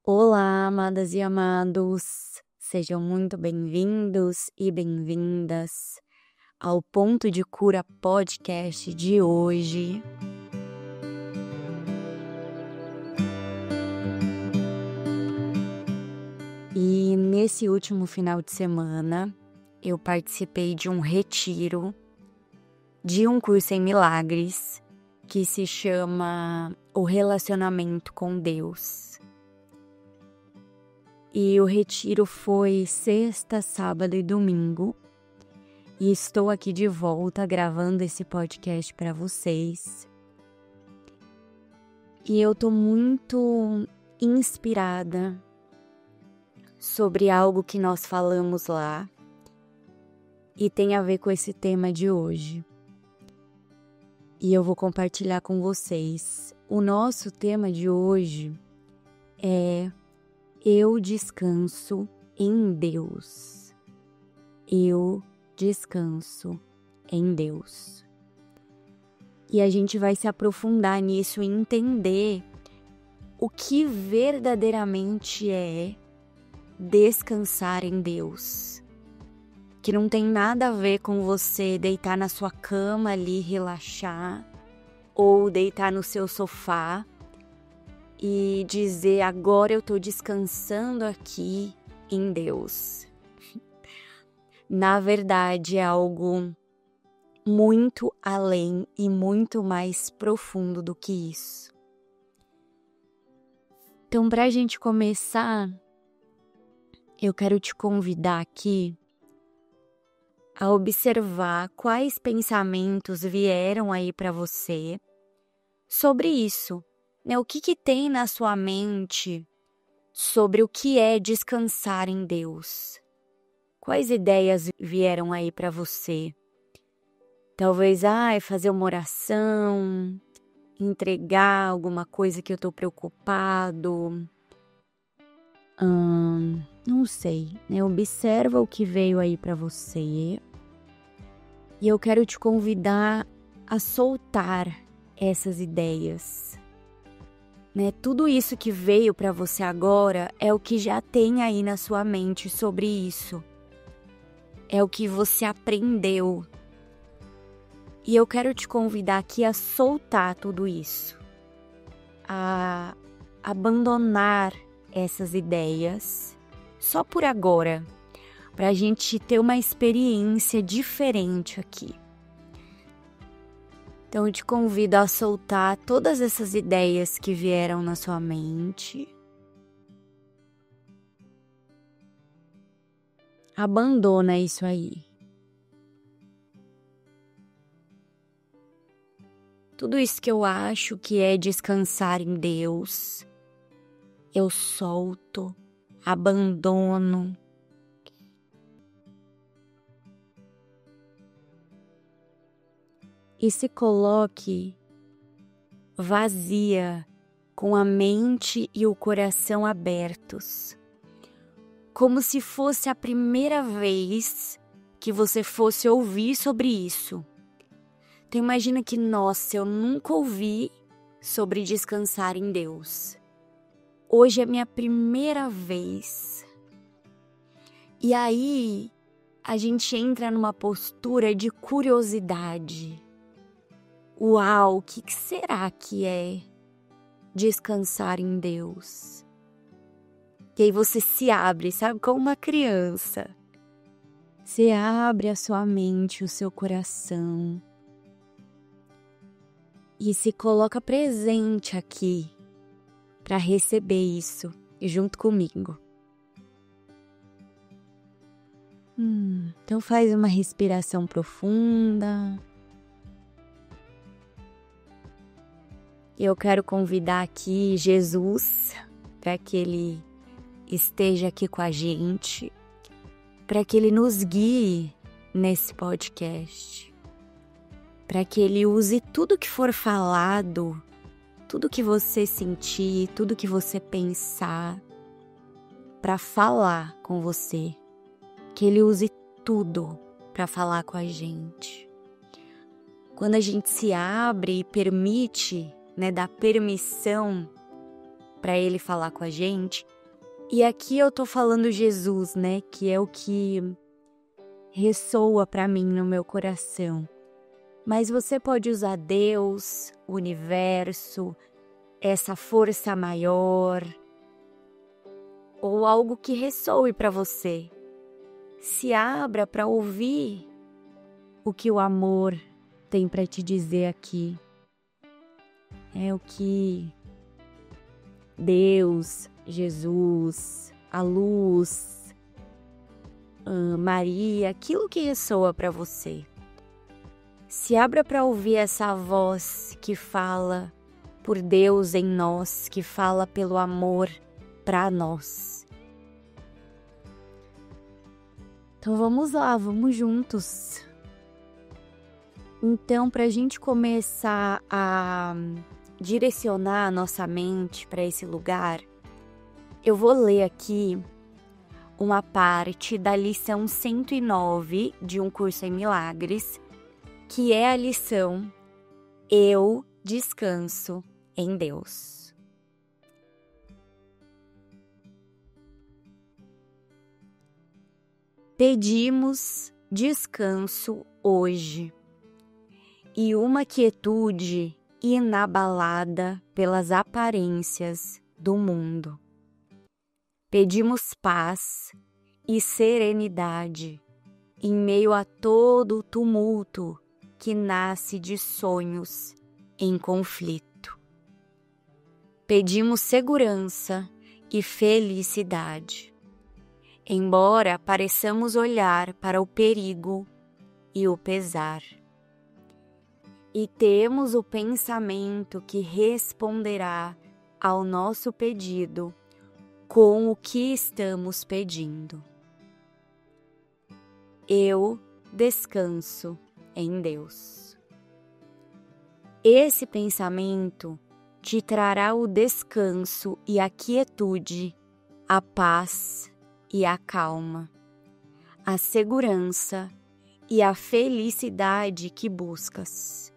Olá, amadas e amados, sejam muito bem-vindos e bem-vindas ao Ponto de Cura Podcast de hoje. E nesse último final de semana, eu participei de um retiro de um curso em milagres que se chama O Relacionamento com Deus. E o retiro foi sexta, sábado e domingo. E estou aqui de volta gravando esse podcast para vocês. E eu tô muito inspirada sobre algo que nós falamos lá e tem a ver com esse tema de hoje. E eu vou compartilhar com vocês. O nosso tema de hoje é: eu descanso em Deus. Eu descanso em Deus. E a gente vai se aprofundar nisso e entender o que verdadeiramente é descansar em Deus. Que não tem nada a ver com você deitar na sua cama ali, relaxar, ou deitar no seu sofá e dizer: agora eu estou descansando aqui em Deus. Na verdade, é algo muito além e muito mais profundo do que isso. Então, para a gente começar, eu quero te convidar aqui a observar quais pensamentos vieram aí para você sobre isso. O que tem na sua mente sobre o que é descansar em Deus? Quais ideias vieram aí para você? Talvez, fazer uma oração, entregar alguma coisa que eu estou preocupado. Não sei, Observa o que veio aí para você. E eu quero te convidar a soltar essas ideias. Tudo isso que veio para você agora é o que já tem aí na sua mente sobre isso. É o que você aprendeu. E eu quero te convidar aqui a soltar tudo isso. A abandonar essas ideias só por agora. Para a gente ter uma experiência diferente aqui. Então eu te convido a soltar todas essas ideias que vieram na sua mente. Abandona isso aí. Tudo isso que eu acho que é descansar em Deus, eu solto, abandono. E se coloque vazia, com a mente e o coração abertos, como se fosse a primeira vez que você fosse ouvir sobre isso. Então imagina que, nossa, eu nunca ouvi sobre descansar em Deus. Hoje é minha primeira vez. E aí a gente entra numa postura de curiosidade. Uau, o que será que é descansar em Deus? E aí você se abre, sabe, como uma criança. Você abre a sua mente, o seu coração. E se coloca presente aqui para receber isso junto comigo. Então faz uma respiração profunda. Eu quero convidar aqui Jesus para que Ele esteja aqui com a gente, para que Ele nos guie nesse podcast, para que Ele use tudo que for falado, tudo que você sentir, tudo que você pensar, para falar com você, que Ele use tudo para falar com a gente. Quando a gente se abre e permite, dá permissão para Ele falar com a gente. E aqui eu tô falando Jesus, né? Que é o que ressoa para mim no meu coração. Mas você pode usar Deus, o universo, essa força maior, ou algo que ressoe para você. Se abra para ouvir o que o amor tem para te dizer aqui. É o que Deus, Jesus, a luz, Maria, aquilo que ressoa para você. Se abra para ouvir essa voz que fala por Deus em nós, que fala pelo amor para nós. Então vamos lá, vamos juntos. Então, para a gente começar a direcionar a nossa mente para esse lugar, eu vou ler aqui uma parte da lição 109 de Um Curso em Milagres, que é a lição Eu Descanso em Deus. Pedimos descanso hoje e uma quietude inabalada pelas aparências do mundo. Pedimos paz e serenidade em meio a todo o tumulto que nasce de sonhos em conflito. Pedimos segurança e felicidade, embora pareçamos olhar para o perigo e o pesar. E temos o pensamento que responderá ao nosso pedido com o que estamos pedindo. Eu descanso em Deus. Esse pensamento te trará o descanso e a quietude, a paz e a calma, a segurança e a felicidade que buscas.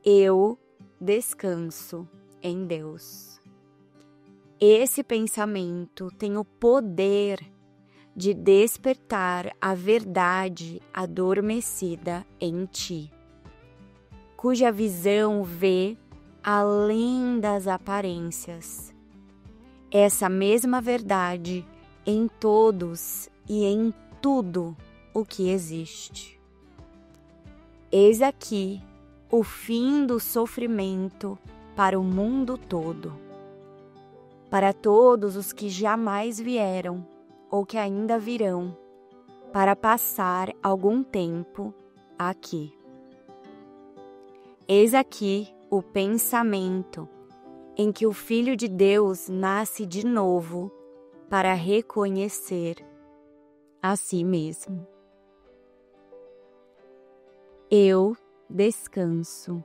Eu descanso em Deus. Esse pensamento tem o poder de despertar a verdade adormecida em ti, cuja visão vê além das aparências. Essa mesma verdade em todos e em tudo o que existe. Eis aqui o fim do sofrimento para o mundo todo, para todos os que jamais vieram ou que ainda virão para passar algum tempo aqui. Eis aqui o pensamento em que o Filho de Deus nasce de novo para reconhecer a si mesmo. Eu descanso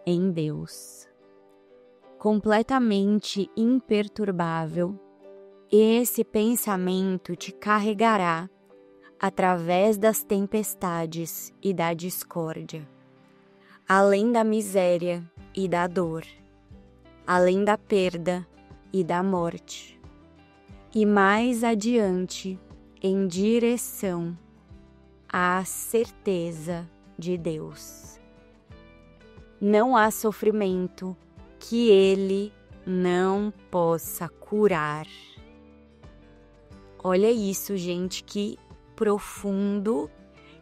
em Deus. Completamente imperturbável, esse pensamento te carregará através das tempestades e da discórdia, além da miséria e da dor, além da perda e da morte, e mais adiante em direção à certeza de Deus. Não há sofrimento que Ele não possa curar. Olha isso, gente, que profundo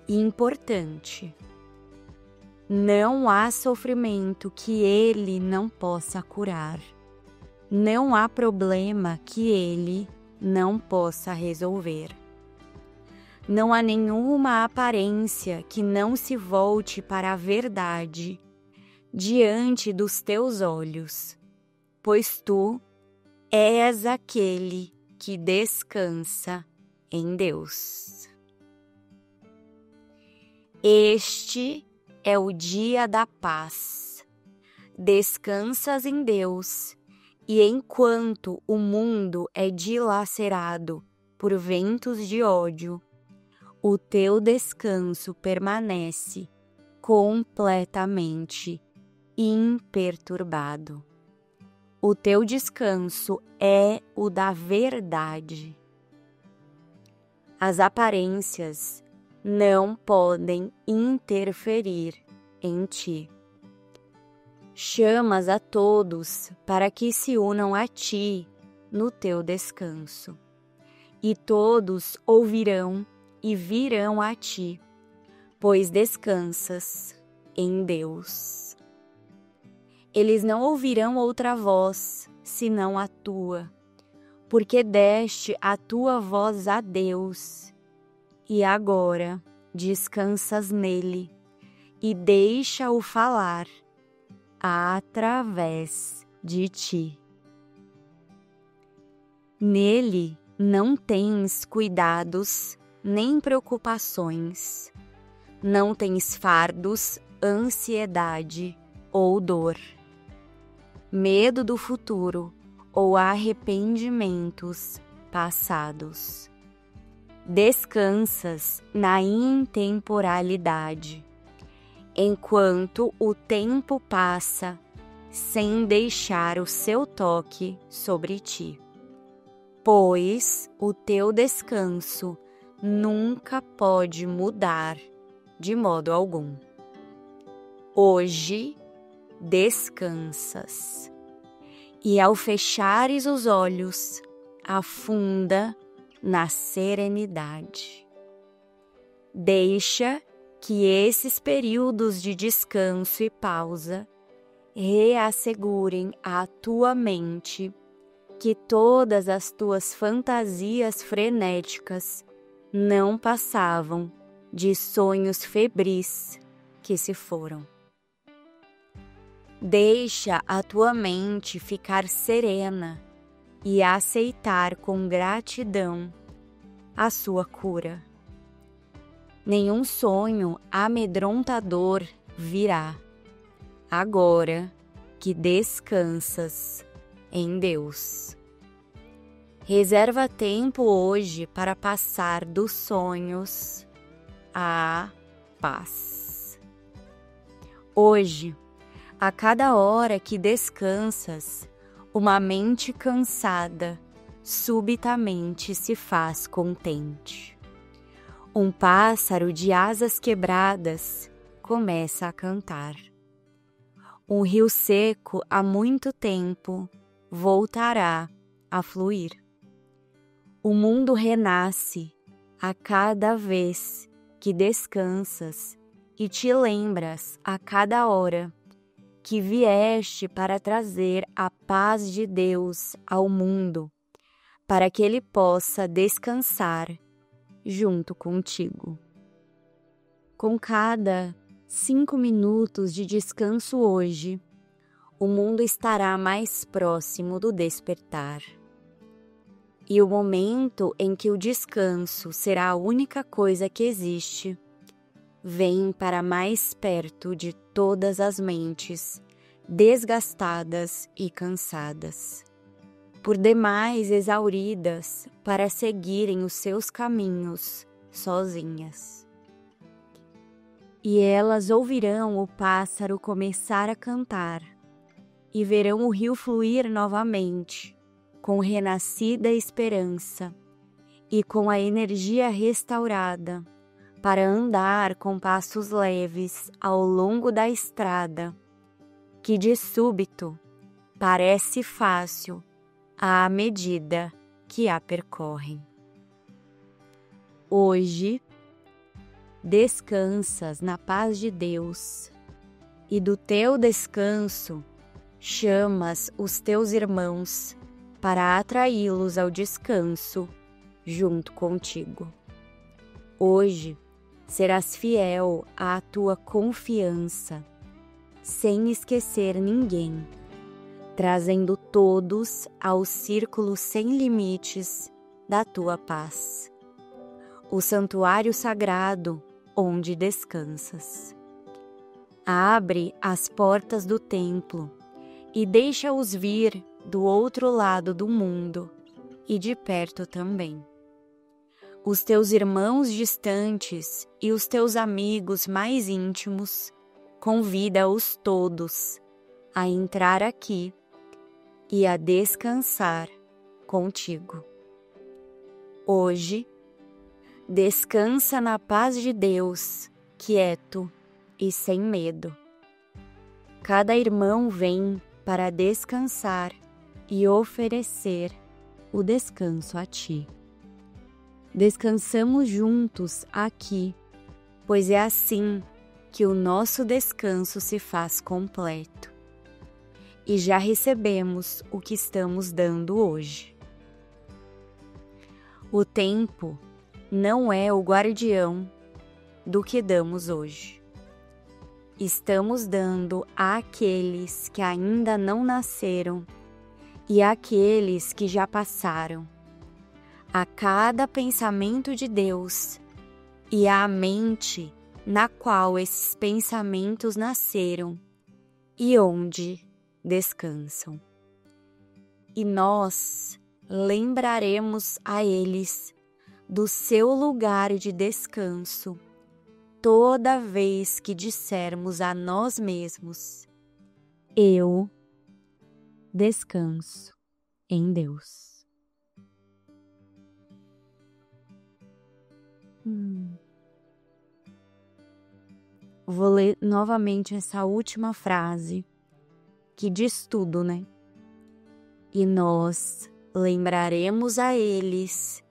e importante. Não há sofrimento que Ele não possa curar. Não há problema que Ele não possa resolver. Não há nenhuma aparência que não se volte para a verdade diante dos teus olhos, pois tu és aquele que descansa em Deus. Este é o dia da paz. Descansas em Deus, e enquanto o mundo é dilacerado por ventos de ódio, o teu descanso permanece completamente imperturbado. o teu descanso é o da verdade. As aparências não podem interferir em ti. Chamas a todos para que se unam a ti no teu descanso, e todos ouvirão e virão a ti, pois descansas em Deus. Eles não ouvirão outra voz, senão a tua, porque deste a tua voz a Deus, e agora descansas nele, e deixa-o falar através de ti. Nele não tens cuidados nem preocupações, não tens fardos, ansiedade ou dor, medo do futuro ou arrependimentos passados. Descansas na intemporalidade, enquanto o tempo passa sem deixar o seu toque sobre ti, pois o teu descanso nunca pode mudar de modo algum. Hoje descansas, e ao fechares os olhos, afunda na serenidade. Deixa que esses períodos de descanso e pausa reassegurem à tua mente que todas as tuas fantasias frenéticas não passavam de sonhos febris que se foram. Deixa a tua mente ficar serena e aceitar com gratidão a sua cura. Nenhum sonho amedrontador virá, agora que descansas em Deus. Reserva tempo hoje para passar dos sonhos à paz. Hoje, a cada hora que descansas, uma mente cansada subitamente se faz contente. Um pássaro de asas quebradas começa a cantar. Um rio seco há muito tempo voltará a fluir. O mundo renasce a cada vez que descansas e te lembras a cada hora que vieste para trazer a paz de Deus ao mundo, para que ele possa descansar junto contigo. Com cada 5 minutos de descanso hoje, o mundo estará mais próximo do despertar. E o momento em que o descanso será a única coisa que existe, vem para mais perto de todas as mentes desgastadas e cansadas, por demais exauridas para seguirem os seus caminhos sozinhas. E elas ouvirão o pássaro começar a cantar e verão o rio fluir novamente, com renascida esperança e com a energia restaurada, para andar com passos leves ao longo da estrada, que de súbito parece fácil à medida que a percorrem. Hoje, descansas na paz de Deus, e do teu descanso chamas os teus irmãos para atraí-los ao descanso junto contigo. Hoje, serás fiel à tua confiança, sem esquecer ninguém, trazendo todos ao círculo sem limites da tua paz, o santuário sagrado onde descansas. Abre as portas do templo e deixa-os vir do outro lado do mundo e de perto também. Os teus irmãos distantes e os teus amigos mais íntimos, convida-os todos a entrar aqui e a descansar contigo. Hoje, descansa na paz de Deus, quieto e sem medo. Cada irmão vem para descansar e oferecer o descanso a ti. Descansamos juntos aqui, pois é assim que o nosso descanso se faz completo. E já recebemos o que estamos dando hoje. O tempo não é o guardião do que damos hoje. Estamos dando àqueles que ainda não nasceram e àqueles que já passaram, a cada pensamento de Deus e à mente na qual esses pensamentos nasceram e onde descansam. E nós lembraremos a eles do seu lugar de descanso toda vez que dissermos a nós mesmos: eu descanso em Deus. Vou ler novamente essa última frase que diz tudo, né? E nós lembraremos a eles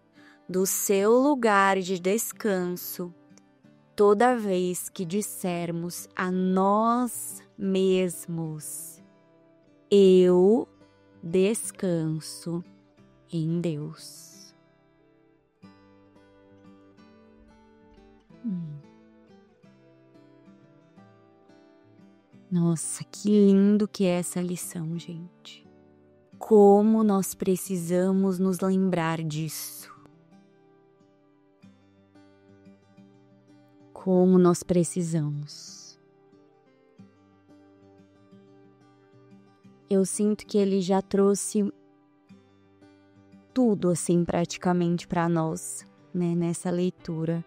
do seu lugar de descanso toda vez que dissermos a nós mesmos: eu descanso em Deus. Nossa, que lindo que é essa lição, gente. Como nós precisamos nos lembrar disso. Como nós precisamos. Eu sinto que ele já trouxe tudo assim praticamente para nós, né, nessa leitura.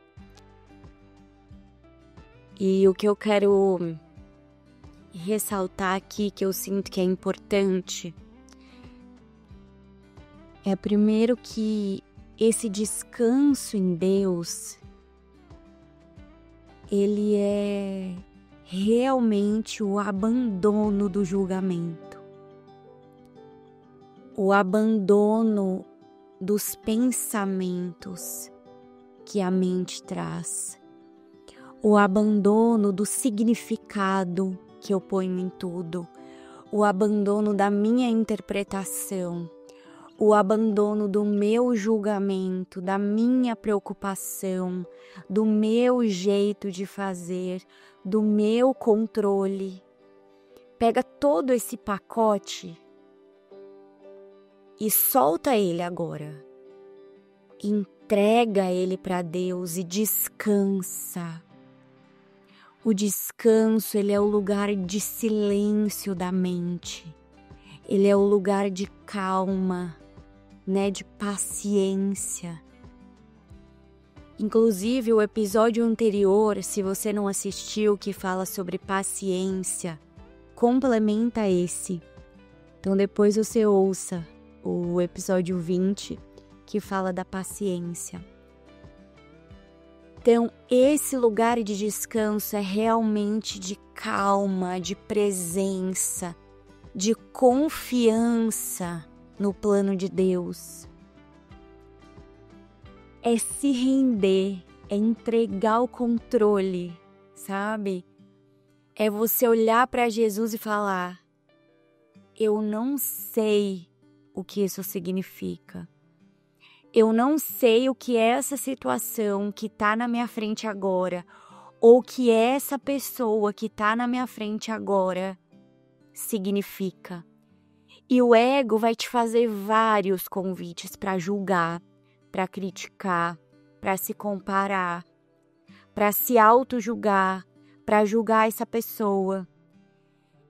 E o que eu quero ressaltar aqui, que eu sinto que é importante, é primeiro que esse descanso em Deus, ele é realmente o abandono do julgamento, o abandono dos pensamentos que a mente traz, o abandono do significado que eu ponho em tudo, o abandono da minha interpretação, o abandono do meu julgamento, da minha preocupação, do meu jeito de fazer, do meu controle. Pega todo esse pacote e solta ele agora. Entrega ele para Deus e descansa. O descanso, ele é o lugar de silêncio da mente. Ele é o lugar de calma, né, de paciência. Inclusive, o episódio anterior, se você não assistiu, que fala sobre paciência, complementa esse. Então depois você ouça o episódio 20, que fala da paciência. Então, esse lugar de descanso é realmente de calma, de presença, de confiança no plano de Deus. É se render, é entregar o controle, sabe? É você olhar para Jesus e falar: eu não sei o que isso significa. Eu não sei o que é essa situação que está na minha frente agora, ou que essa pessoa que está na minha frente agora significa. E o ego vai te fazer vários convites para julgar, para criticar, para se comparar, para se auto-julgar, para julgar essa pessoa.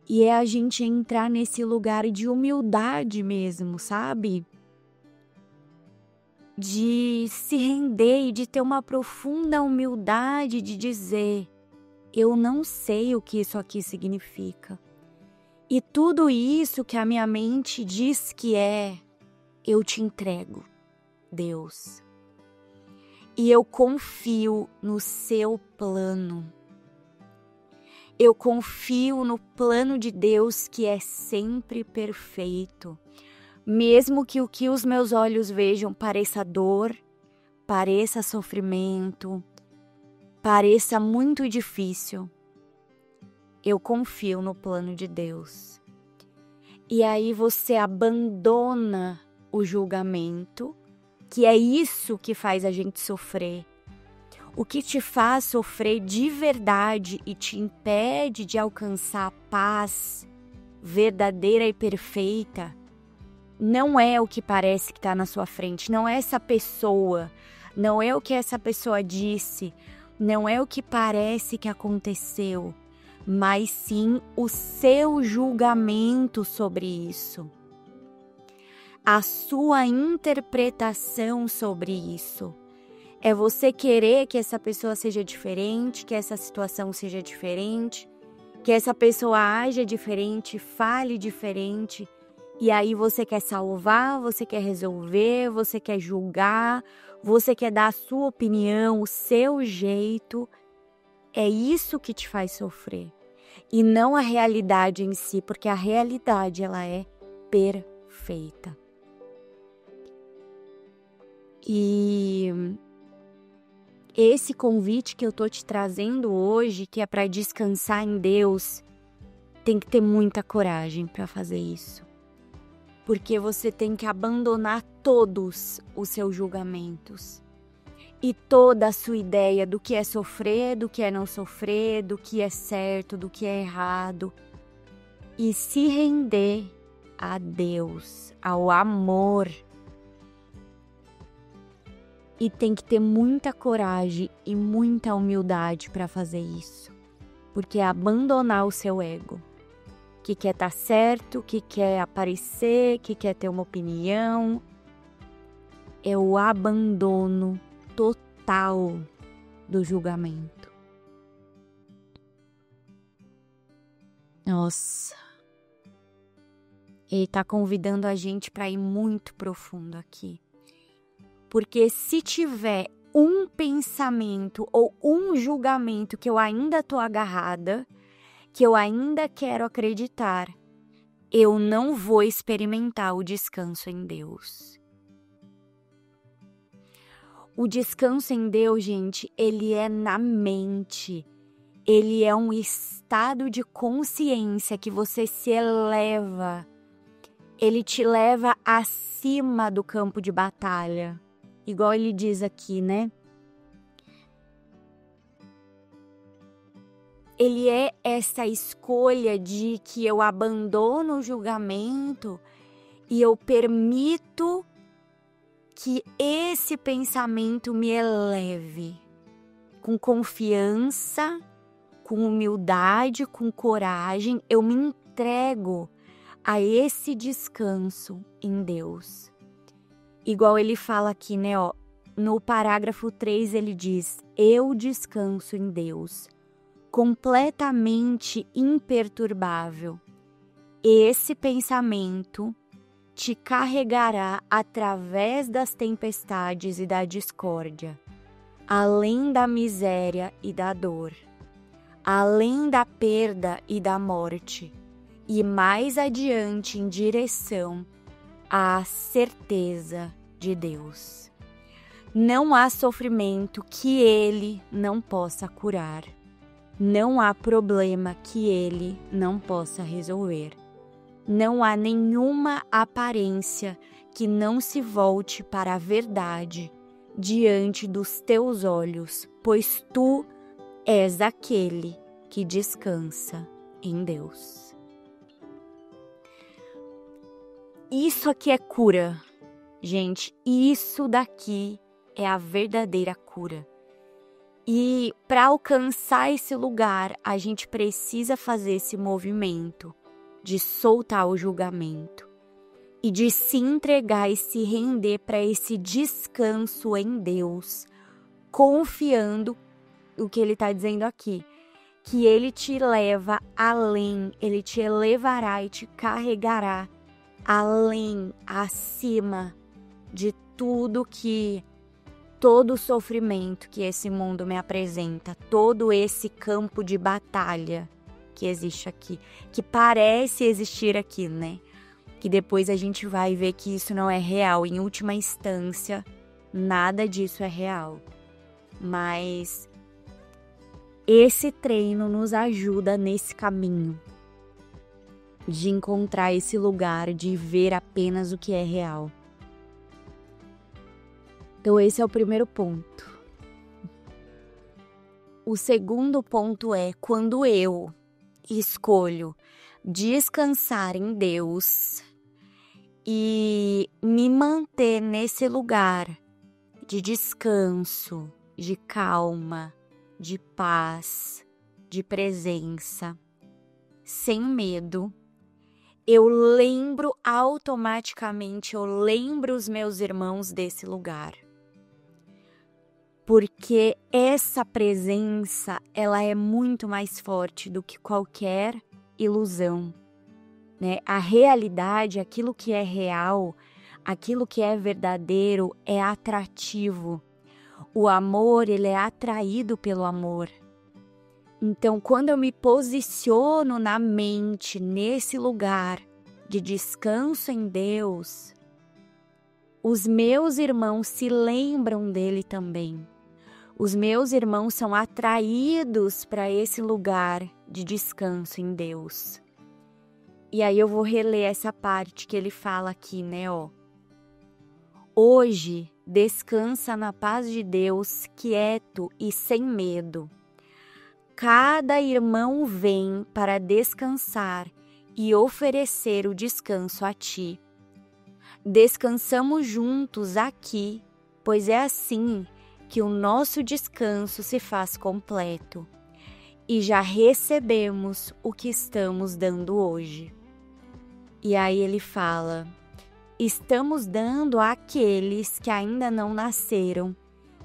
E é a gente entrar nesse lugar de humildade mesmo, sabe? De se render e de ter uma profunda humildade de dizer: eu não sei o que isso aqui significa. E tudo isso que a minha mente diz que eu te entrego, Deus. E eu confio no seu plano. Eu confio no plano de Deus que é sempre perfeito. Mesmo que o que os meus olhos vejam pareça dor, pareça sofrimento, pareça muito difícil, eu confio no plano de Deus. E aí você abandona o julgamento, que é isso que faz a gente sofrer. O que te faz sofrer de verdade e te impede de alcançar a paz verdadeira e perfeita não é o que parece que está na sua frente, não é essa pessoa, não é o que essa pessoa disse, não é o que parece que aconteceu, mas sim o seu julgamento sobre isso, a sua interpretação sobre isso. É você querer que essa pessoa seja diferente, que essa situação seja diferente, que essa pessoa haja diferente, fale diferente. E aí você quer salvar, você quer resolver, você quer julgar, você quer dar a sua opinião, o seu jeito. É isso que te faz sofrer. E não a realidade em si, porque a realidade ela é perfeita. E esse convite que eu tô te trazendo hoje, que é para descansar em Deus, tem que ter muita coragem para fazer isso. Porque você tem que abandonar todos os seus julgamentos e toda a sua ideia do que é sofrer, do que é não sofrer, do que é certo, do que é errado, e se render a Deus, ao amor. E tem que ter muita coragem e muita humildade para fazer isso, porque é abandonar o seu ego, que quer estar certo, que quer aparecer, que quer ter uma opinião. É o abandono total do julgamento. Nossa. Ele está convidando a gente para ir muito profundo aqui. Porque se tiver um pensamento ou um julgamento que eu ainda estou agarrada, que eu ainda quero acreditar, eu não vou experimentar o descanso em Deus. O descanso em Deus, gente, ele é na mente. Ele é um estado de consciência que você se eleva. Ele te leva acima do campo de batalha. Igual ele diz aqui, né? Ele é essa escolha de que eu abandono o julgamento e eu permito que esse pensamento me eleve com confiança, com humildade, com coragem. Eu me entrego a esse descanso em Deus. Igual ele fala aqui, né? No parágrafo 3 ele diz: eu descanso em Deus, completamente imperturbável. Esse pensamento te carregará através das tempestades e da discórdia, além da miséria e da dor, além da perda e da morte, e mais adiante em direção à certeza de Deus. Não há sofrimento que Ele não possa curar. Não há problema que Ele não possa resolver. Não há nenhuma aparência que não se volte para a verdade diante dos teus olhos, pois tu és aquele que descansa em Deus. Isso aqui é cura, gente. Isso daqui é a verdadeira cura. E para alcançar esse lugar, a gente precisa fazer esse movimento de soltar o julgamento e de se entregar e se render para esse descanso em Deus, confiando o que ele está dizendo aqui, que Ele te leva além, Ele te elevará e te carregará além, acima de todo o sofrimento que esse mundo me apresenta, todo esse campo de batalha que existe aqui, que parece existir aqui, né? Que depois a gente vai ver que isso não é real. Em última instância, nada disso é real. Mas esse treino nos ajuda nesse caminho de encontrar esse lugar, de ver apenas o que é real. Então esse é o primeiro ponto. O segundo ponto é quando eu escolho descansar em Deus e me manter nesse lugar de descanso, de calma, de paz, de presença, sem medo, eu lembro automaticamente, eu lembro os meus irmãos desse lugar. Porque essa presença, ela é muito mais forte do que qualquer ilusão, né? A realidade, aquilo que é real, aquilo que é verdadeiro, é atrativo. O amor, ele é atraído pelo amor. Então, quando eu me posiciono na mente, nesse lugar de descanso em Deus, os meus irmãos se lembram dele também. Os meus irmãos são atraídos para esse lugar de descanso em Deus. E aí eu vou reler essa parte que ele fala aqui, né, ó. Hoje, descansa na paz de Deus, quieto e sem medo. Cada irmão vem para descansar e oferecer o descanso a ti. Descansamos juntos aqui, pois é assim que o nosso descanso se faz completo. E já recebemos o que estamos dando hoje. E aí ele fala: estamos dando àqueles que ainda não nasceram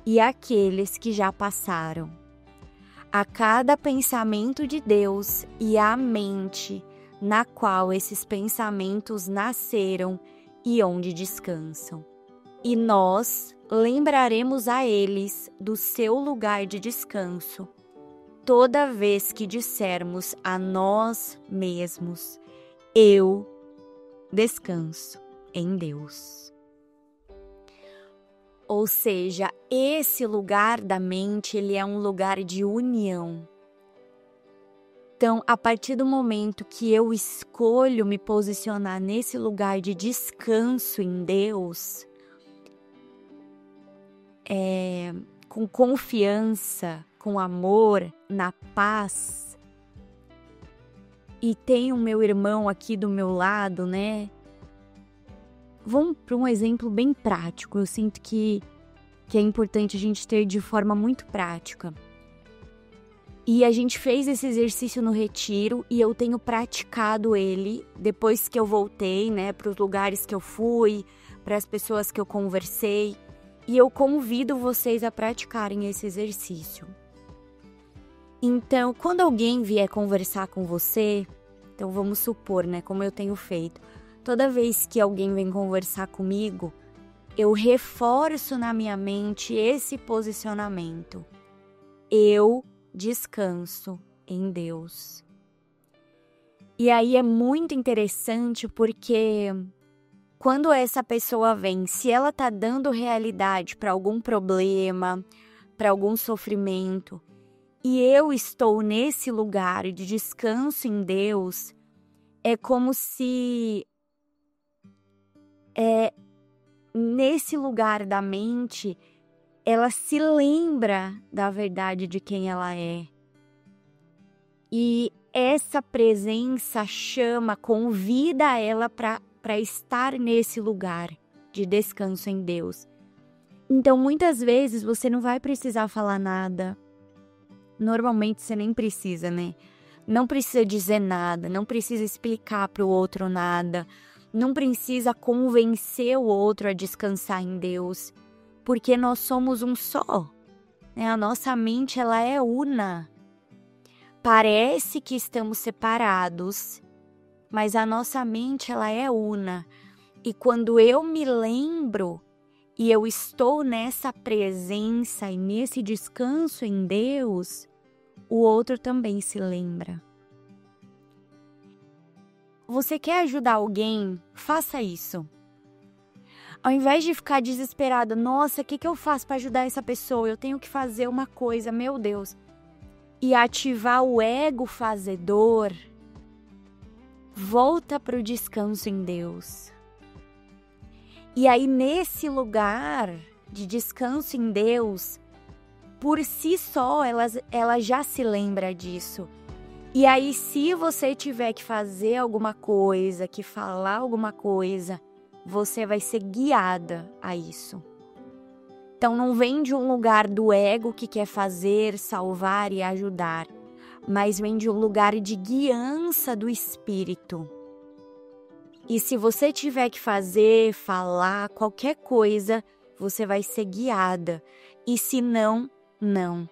e àqueles que já passaram. A cada pensamento de Deus e à mente na qual esses pensamentos nasceram e onde descansam. E nós lembraremos a eles do seu lugar de descanso, toda vez que dissermos a nós mesmos: eu descanso em Deus. Ou seja, esse lugar da mente, ele é um lugar de união. Então, a partir do momento que eu escolho me posicionar nesse lugar de descanso em Deus, com confiança, com amor, na paz, e tenho o meu irmão aqui do meu lado, né? Vamos para um exemplo bem prático. Eu sinto que é importante a gente ter de forma muito prática. E a gente fez esse exercício no retiro e eu tenho praticado ele depois que eu voltei, né, para os lugares que eu fui, para as pessoas que eu conversei. E eu convido vocês a praticarem esse exercício. Então, quando alguém vier conversar com você, então vamos supor, né, como eu tenho feito, toda vez que alguém vem conversar comigo, eu reforço na minha mente esse posicionamento. Eu descanso em Deus. E aí é muito interessante porque quando essa pessoa vem, se ela tá dando realidade para algum problema, para algum sofrimento, e eu estou nesse lugar de descanso em Deus, é como se nesse lugar da mente ela se lembra da verdade de quem ela é. E essa presença convida ela para estar nesse lugar de descanso em Deus. Então, muitas vezes você não vai precisar falar nada. Normalmente você nem precisa, né? Não precisa dizer nada, não precisa explicar para o outro nada, não precisa convencer o outro a descansar em Deus. Porque nós somos um só, né? A nossa mente, ela é una. parece que estamos separados, mas a nossa mente ela é una. E quando eu me lembro e eu estou nessa presença e nesse descanso em Deus, o outro também se lembra. Você quer ajudar alguém? Faça isso. Ao invés de ficar desesperada, nossa, o que eu faço para ajudar essa pessoa? Eu tenho que fazer uma coisa, meu Deus. E ativar o ego fazedor, volta para o descanso em Deus. E aí, nesse lugar de descanso em Deus, por si só, ela já se lembra disso. E aí, se você tiver que fazer alguma coisa, que falar alguma coisa, você vai ser guiada a isso. Então, não vem de um lugar do ego que quer fazer, salvar e ajudar, mas vem de um lugar de guiança do Espírito. E se você tiver que fazer, falar, qualquer coisa, você vai ser guiada. E se não, não.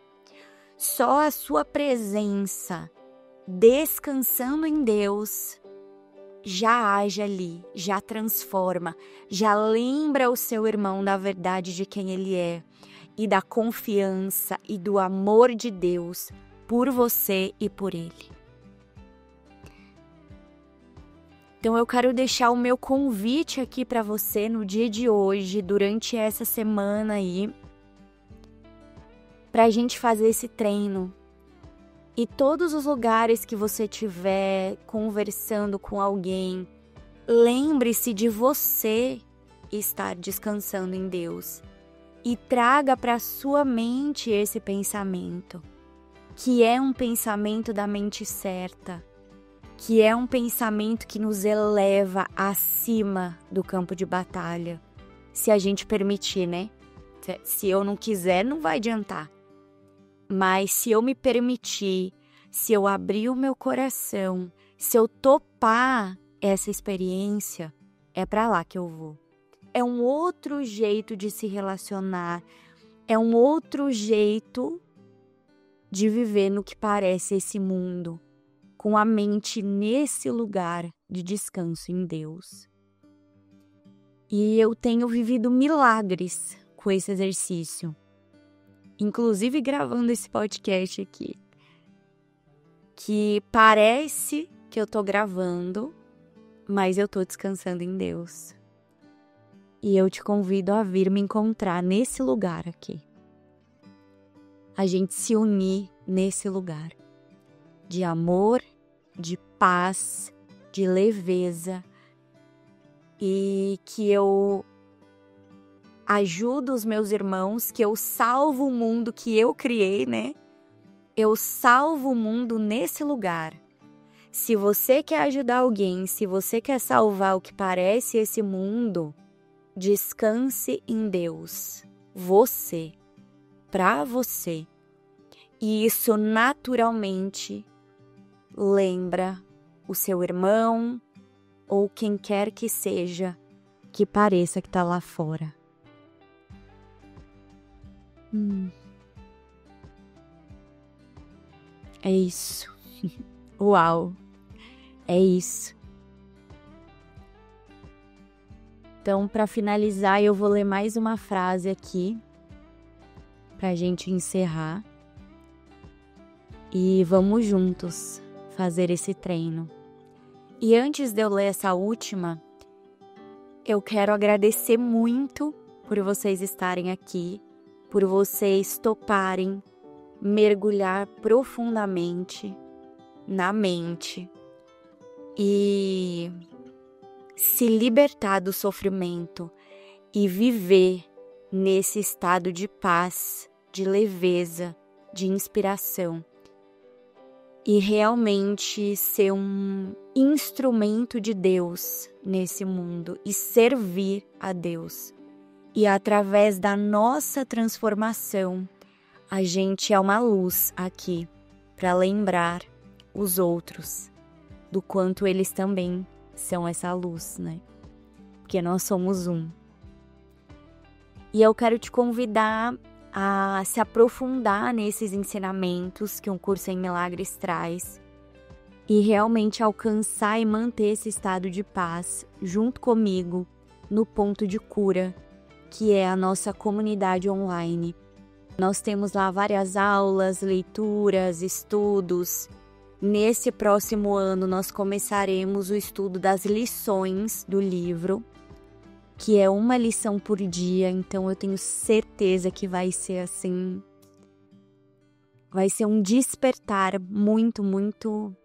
Só a sua presença, descansando em Deus, já age ali, já transforma, já lembra o seu irmão da verdade de quem ele é e da confiança e do amor de Deus por você e por ele. Então eu quero deixar o meu convite aqui para você no dia de hoje, durante essa semana aí, para a gente fazer esse treino. E todos os lugares que você estiver conversando com alguém, lembre-se de você estar descansando em Deus. E traga para sua mente esse pensamento, que é um pensamento da mente certa, que é um pensamento que nos eleva acima do campo de batalha. Se a gente permitir, né? Se eu não quiser, não vai adiantar. Mas se eu me permitir, se eu abrir o meu coração, se eu topar essa experiência, é para lá que eu vou. É um outro jeito de se relacionar, é um outro jeito de viver no que parece esse mundo, com a mente nesse lugar de descanso em Deus. E eu tenho vivido milagres com esse exercício. Inclusive gravando esse podcast aqui, que parece que eu tô gravando, mas eu tô descansando em Deus. E eu te convido a vir me encontrar nesse lugar aqui. A gente se unir nesse lugar de amor, de paz, de leveza, e que eu ajudo os meus irmãos, que eu salvo o mundo que eu criei, né? Eu salvo o mundo nesse lugar. Se você quer ajudar alguém, se você quer salvar o que parece esse mundo, descanse em Deus. Você, pra você. E isso naturalmente lembra o seu irmão ou quem quer que seja que pareça que tá lá fora. É isso. Uau! É isso. Então, para finalizar, eu vou ler mais uma frase aqui pra gente encerrar. E vamos juntos fazer esse treino. E antes de eu ler essa última, eu quero agradecer muito por vocês estarem aqui, por vocês toparem mergulhar profundamente na mente e se libertar do sofrimento e viver nesse estado de paz, de leveza, de inspiração. E realmente ser um instrumento de Deus nesse mundo e servir a Deus. E através da nossa transformação, a gente é uma luz aqui para lembrar os outros do quanto eles também são essa luz, né? Porque nós somos um. E eu quero te convidar a se aprofundar nesses ensinamentos que um curso em milagres traz e realmente alcançar e manter esse estado de paz junto comigo no ponto de cura, que é a nossa comunidade online. Nós temos lá várias aulas, leituras, estudos. Nesse próximo ano nós começaremos o estudo das lições do livro, que é uma lição por dia, então eu tenho certeza que vai ser assim, vai ser um despertar muito, muito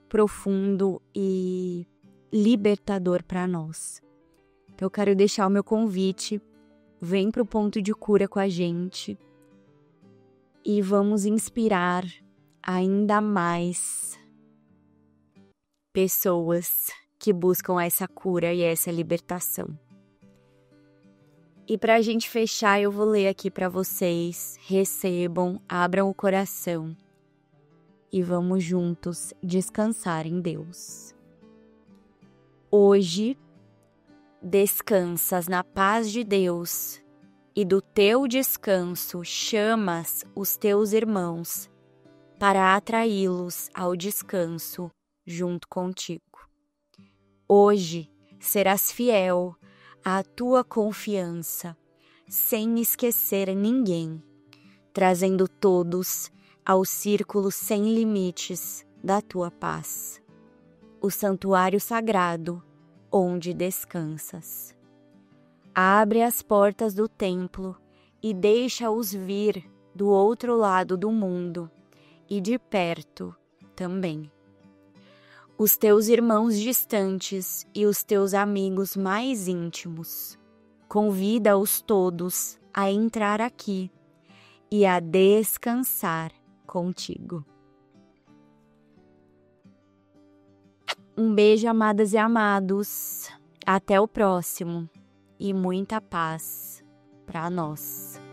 profundo e libertador para nós. Então eu quero deixar o meu convite, vem para o ponto de cura com a gente e vamos inspirar ainda mais pessoas que buscam essa cura e essa libertação. E para a gente fechar, eu vou ler aqui para vocês. Recebam, abram o coração e vamos juntos descansar em Deus. Hoje, descansas na paz de Deus e do teu descanso chamas os teus irmãos para atraí-los ao descanso junto contigo. Hoje serás fiel à tua confiança, sem esquecer ninguém, trazendo todos ao círculo sem limites da tua paz, o santuário sagrado onde descansas. Abre as portas do templo e deixa-os vir do outro lado do mundo e de perto também. Os teus irmãos distantes e os teus amigos mais íntimos, convida-os todos a entrar aqui e a descansar contigo. Um beijo, amadas e amados. Até o próximo e muita paz para nós.